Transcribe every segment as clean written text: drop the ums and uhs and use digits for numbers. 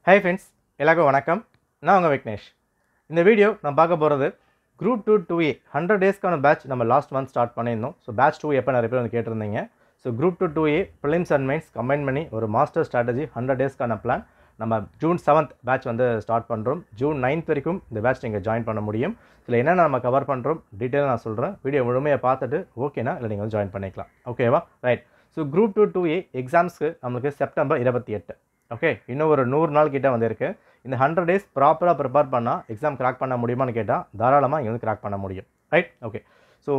Hi friends, எல்லாருக்கும் வணக்கம். நான் உங்க விக்னேஷ். இந்த வீடியோ நான் பார்க்க போறது Group 2 2A 100 டேஸ்க்கான பேட்ச் நம்ம லாஸ்ட் மந்த் ஸ்டார்ட் பண்ணியிருந்தோம். ஸோ பேட்ச் 2 எப்போ நிறைய பேர் வந்து கேட்டிருந்தீங்க. So Group 2 2A prelims and mains combine பண்ணி ஒரு மாஸ்டர் ஸ்ட்ராட்டஜி 100 டேஸ்க்கான பிளான் நம்ம ஜூன் 7th பேட்ச் வந்து ஸ்டார்ட் பண்ணுறோம். ஜூன் 9th வரைக்கும் இந்த பேட்ச் நீங்கள் ஜாயின் பண்ண முடியும். இதில் என்னென்ன நம்ம கவர் பண்ணுறோம் டீட்டெயிலாக நான் சொல்கிறேன். வீடியோ முழுமையாக பார்த்துட்டு ஓகேனா இல்லை நீங்கள் வந்து ஜாயின் பண்ணிக்கலாம். ஓகேவா? ரைட். ஸோ Group 2 2A எக்ஸாம்ஸ்க்கு நம்மளுக்கு செப்டம்பர் 28. ஓகே, இன்னும் ஒரு 100 நாள் கிட்ட வந்திருக்கு. இந்த 100 டேஸ் ப்ராப்பராக ப்ரிப்பேர் பண்ணால் எக்ஸாம் கிராக் பண்ண முடியுமான்னு கேட்டால் தாராளமாக இங்கே வந்து கிராக் பண்ண முடியும். Right. Okay, so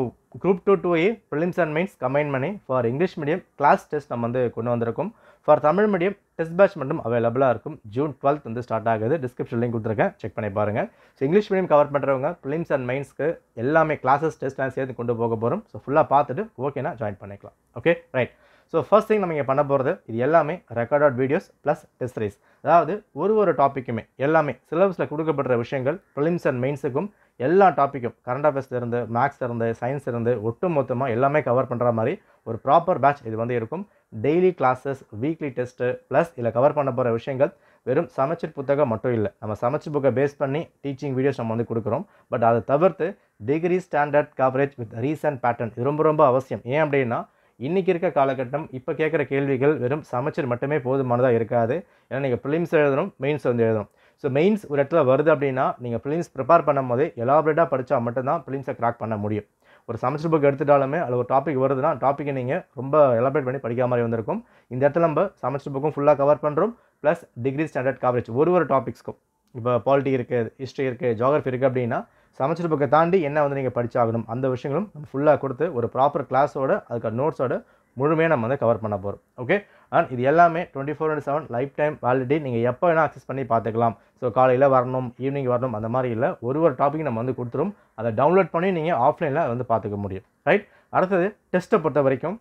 Group 2 2A prelims and mains combine பண்ணி for English medium class test நம்ம வந்து கொண்டு வந்திருக்கோம். For Tamil medium test batch மட்டும் அவைலபிளாக இருக்கும். ஜூன் 12th வந்து ஸ்டார்ட் ஆகுது. டிஸ்கிரிப்ஷன் லிங்க் கொடுத்துருக்கேன், செக் பண்ணி பாருங்கள். ஸோ இங்கிலீஷ் மீடியம் கவர் பண்ணுறவங்க ப்ரிலிம்ஸ் அண்ட் மெயின்ஸ்க்கு எல்லாமே கிளாஸஸ் டெஸ்ட்லாம் சேர்த்து கொண்டு போக போகிறோம். ஸோ ஃபுல்லாக பார்த்துட்டு ஓகேனா ஜாயின் பண்ணிக்கலாம். Okay, right. So first thing நம்ம இங்கே பண்ண போகிறது இது எல்லாமே recorded videos plus test series. அதாவது ஒரு டாப்பிக்குமே எல்லாமே சிலபஸில் கொடுக்கப்படுற விஷயங்கள் ப்ரிலிம்ஸ் அண்ட் மெயின்ஸுக்கும் எல்லா டாப்பிக்கும் கரண்ட் அஃபேர்ஸ்ல இருந்து மேக்ஸ் இருந்து சயின்ஸ் இருந்து ஒட்டு மொத்தமாக எல்லாமே கவர் பண்ணுற மாதிரி ஒரு ப்ராப்பர் பேட்ச் இது வந்து இருக்கும். Daily classes, weekly test plus இதில் கவர் பண்ண போகிற விஷயங்கள் வெறும் சமச்சீர் புத்தகம் மட்டும் இல்லை. நம்ம சமச்சீர் புக்கை பேஸ் பண்ணி டீச்சிங் வீடியோஸ் நம்ம வந்து கொடுக்குறோம். பட் அதை தவிர்த்து degree standard coverage with recent pattern இது ரொம்ப அவசியம். ஏன் அப்படின்னா இன்றைக்கி இருக்க காலகட்டம் இப்போ கேட்குற கேள்விகள் வெறும் சமச்சீர் மட்டுமே போதுமானதாக இருக்காது. ஏன்னா நீங்கள் ப்ரிலிம்ஸ் எழுதணும், மெயின்ஸ் வந்து எழுதணும். ஸோ மெயின்ஸ் ஒரு இடத்துல வருது அப்படின்னா நீங்கள் ப்ரிலிம்ஸ் ப்ரிப்பேர் பண்ணும் போது எலாபரேட்டாக படித்தா மட்டும்தான் ப்ரிலிம்ஸை கிராக் பண்ண முடியும். ஒரு சமச்சீர் புக் எடுத்துட்டாலுமே அதில் ஒரு டாபிக் வருதுன்னா டாப்பிக்கை நீங்கள் ரொம்ப எலாபரேட் பண்ணி படிக்காம மாதிரி வந்திருக்கும். இந்த இடத்துல நம்ம சமச்சீர் புக்கும் ஃபுல்லாக கவர் பண்ணுறோம். ப்ளஸ் டிகிரி ஸ்டாண்டர்ட் கவரேஜ் ஒரு டாபிக்ஸ்க்கும் இப்போ பாலிட்டி இருக்குது, ஹிஸ்ட்ரி இருக்குது, ஜியோகிரஃபி இருக்குது அப்படின்னா சமச்சீர் புக்கை தாண்டி என்ன வந்து நீங்கள் படித்தாகணும் அந்த விஷயங்களும் நம்ம ஃபுல்லாக கொடுத்து ஒரு ப்ராப்பர் கிளாஸோட அதுக்கு நோட்ஸோட முழுமையாக நம்ம வந்து கவர் பண்ண போகிறோம். ஓகே, அண்ட் இது எல்லாமே 24/7 லைஃப் டைம் வேலிடிட்டி. நீங்கள் எப்போ வேணால் ஆக்சஸ் பண்ணி பார்த்துக்கலாம். ஸோ காலையில் வரணும், ஈவினிங் வரணும் அந்த மாதிரி இல்லை. ஒரு டாபிக் நம்ம வந்து கொடுத்துரும். அதை டவுன்லோட் பண்ணி நீங்கள் ஆஃப்லைனில் வந்து பார்த்துக்க முடியும். ரைட். அடுத்தது டெஸ்ட்டை பொறுத்த வரைக்கும்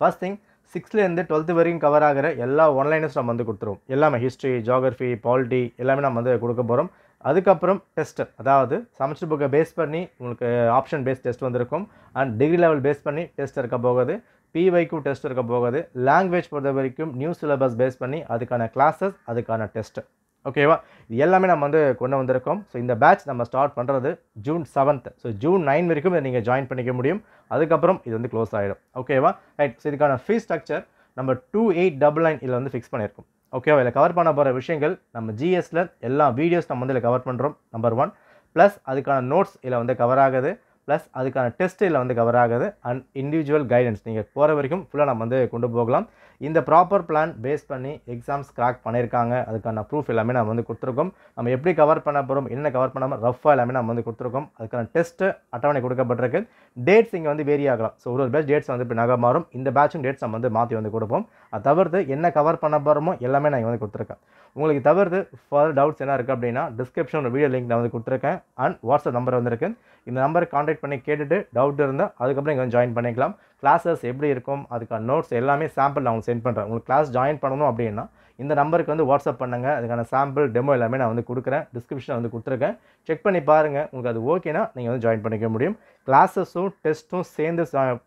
ஃபர்ஸ்ட் திங் 6th-லேருந்து 12th வரைக்கும் கவர் ஆகிற எல்லா ஒன்லைனர்ஸ் நம்ம வந்து கொடுத்துருவோம். எல்லாமே ஹிஸ்ட்ரி, ஜியோகிரஃபி, பாலிட்டி எல்லாமே நம்ம வந்து கொடுக்க போகிறோம். அதுக்கப்புறம் டெஸ்ட்டு, அதாவது சமச்சீர் புக்கை பேஸ் பண்ணி உங்களுக்கு ஆப்ஷன் பேஸ் டெஸ்ட் வந்திருக்கும். அண்ட் டிகிரி லெவல் பேஸ் பண்ணி டெஸ்ட் இருக்க போகுது. பிவைக்கும் டெஸ்ட் இருக்க போகுது. லாங்குவேஜ் பொறுத்த வரைக்கும் நியூ சிலபஸ் பேஸ் பண்ணி அதுக்கான கிளாஸஸ், அதுக்கான டெஸ்ட்டு. ஓகேவா? இது எல்லாமே நம்ம வந்து கொண்டு வந்திருக்கோம். ஸோ இந்த பேட்ச் நம்ம ஸ்டார்ட் பண்ணுறது ஜூன் 7th. ஸோ ஜூன் 9 வரைக்கும் இதை நீங்கள் ஜாயின் பண்ணிக்க முடியும். அதுக்கப்புறம் இது வந்து க்ளோஸ் ஆகிடும். ஓகேவா? ரைட். ஸோ இதுக்கான ஃபீஸ் ஸ்ட்ரக்சர் நம்ம 2899 இதில் வந்து ஃபிக்ஸ் பண்ணியிருக்கோம். ஓகேவா? இதில் கவர் பண்ண போகிற விஷயங்கள் நம்ம ஜிஎஸ்ல எல்லா வீடியோஸ் நம்ம வந்து இதில் கவர் பண்ணுறோம். நம்பர் 1 ப்ளஸ் அதுக்கான நோட்ஸ் இதில் வந்து கவர் ஆகுது. ப்ளஸ் அதுக்கான டெஸ்ட் இதில் வந்து கவர் ஆகுது. அண்ட் இண்டிவிஜுவல் கைடன்ஸ் நீங்கள் போகிற வரைக்கும் ஃபுல்லாக நம்ம வந்து கொண்டு போகலாம். இந்த ப்ராப்பர் பிளான் பேஸ் பண்ணி எக்ஸாம்ஸ் கிராக் பண்ணியிருக்காங்க. அதுக்கான ப்ரூஃப் எல்லாமே நம்ம வந்து கொடுத்துருக்கோம். நம்ம எப்படி கவர் பண்ண போகிறோம், என்ன கவர் பண்ணாமல் ரஃபாக எல்லாமே நம்ம வந்து கொடுத்துருக்கோம். அதுக்கான டெஸ்ட்டு அட்டவணை கொடுக்கப்பட்டிருக்கு. டேட்ஸ் இங்கே வந்து வேரி ஆகலாம். ஸோ ஒரு பேட்ச் டேட்ஸ் வந்து இப்போ நகை மாறும். இந்த பேட்சும் டேட்ஸ் நம்ம வந்து மாற்றி வந்து கொடுப்போம். அதை தவிர்த்து என்ன கவர் பண்ண போகிறோமோ எல்லாமே நான் இங்கே வந்து கொடுத்துருக்கேன். உங்களுக்கு தவிர்த்து ஃபர்தர் டவுட்ஸ் என்ன இருக்குது அப்படின்னா டிஸ்கிரிப்ஷன் வீடியோ லிங்க் நான் வந்து கொடுத்துருக்கேன். அண்ட் வாட்ஸ்அப் நம்பர் வந்துருக்கு. இந்த நம்பருக்கு கான்டாக்ட் பண்ணி கேட்டுட்டு டவுட் இருந்தால் அதுக்கப்புறம் இங்கே வந்து ஜாயின் பண்ணிக்கலாம். கிளாஸஸ் எப்படி இருக்கும், அதுக்கான நோட்ஸ் எல்லாமே சாம்பிள் நான் உங்களுக்கு சென்ட் பண்ணுறேன். உங்களுக்கு கிளாஸ் ஜாயின் பண்ணணும் அப்படின்னா இந்த நம்பருக்கு வந்து வாட்ஸ்அப் பண்ணுங்கள். அதுக்கான சாம்பிள் டெமோ எல்லாமே நான் வந்து கொடுக்குறேன். டிஸ்கிரிப்ஷன் வந்து கொடுத்துருக்கேன், செக் பண்ணி பாருங்கள். உங்களுக்கு அது ஓகேனா நீங்கள் வந்து ஜாயின் பண்ணிக்க முடியும். கிளாஸஸும் டெஸ்ட்டும் சேர்ந்து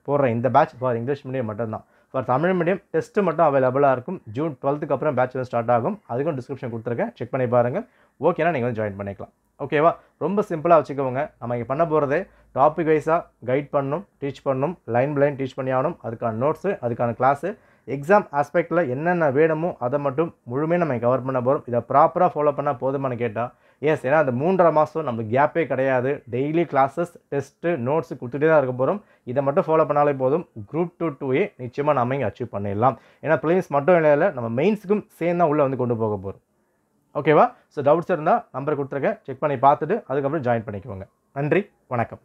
போடுற இந்த பேட்ச் ஃபார் இங்கிலீஷ் மீடியம் மட்டும்தான். ஃபார் தமிழ் மீடியம் டெஸ்ட்டு மட்டும் அவைலபிளாக இருக்கும். ஜூன் 12th அப்புறம் பேட்ச் வந்து ஸ்டார்ட் ஆகும். அதுக்கும் டிஸ்கிரிப்ஷன் கொடுத்துருக்கேன், செக் பண்ணி பாருங்கள். ஓகேனா நீங்கள் வந்து ஜாயின் பண்ணிக்கலாம். ஓகேவா? ரொம்ப சிம்பிளாக வச்சுக்கோங்க. நம்ம இங்கே பண்ண போகிறதே டாபிக் வைஸாக கைட் பண்ணணும், டீச் பண்ணணும், லைன் பை லைன் டீச் பண்ணி ஆகணும். அதுக்கான நோட்ஸு, அதுக்கான கிளாஸு, எக்ஸாம் ஆஸ்பெக்டில் என்னென்ன வேணுமோ அதை மட்டும் முழுமையாக நம்ம கவர் பண்ண போகிறோம். இதை ப்ராப்பராக ஃபாலோ பண்ணால் போதுமானு கேட்டால் எஸ். ஏன்னா அந்த 3.5 மாதம் நம்மளுக்கு கேப்பே கிடையாது. டெய்லி கிளாஸஸ், டெஸ்ட்டு, நோட்ஸு கொடுத்துட்டே தான் இருக்க போகிறோம். இதை மட்டும் ஃபாலோ பண்ணாலே போதும். Group 2 2A நிச்சயமாக நம்ம இங்கே அச்சீவ் பண்ணிடலாம். ஏன்னா ப்ரிலிம்ஸ் மட்டும் இல்லை, நம்ம மெயின்ஸுக்கும் சேர்ந்து தான் உள்ளே வந்து கொண்டு போக போகிறோம். ஓகேவா? ஸோ டவுட்ஸ் இருந்தால் நம்பர் கொடுத்துருக்கேன், செக் பண்ணி பார்த்துட்டு அதுக்கப்புறம் ஜாயின் பண்ணிக்கோங்க. நன்றி, வணக்கம்.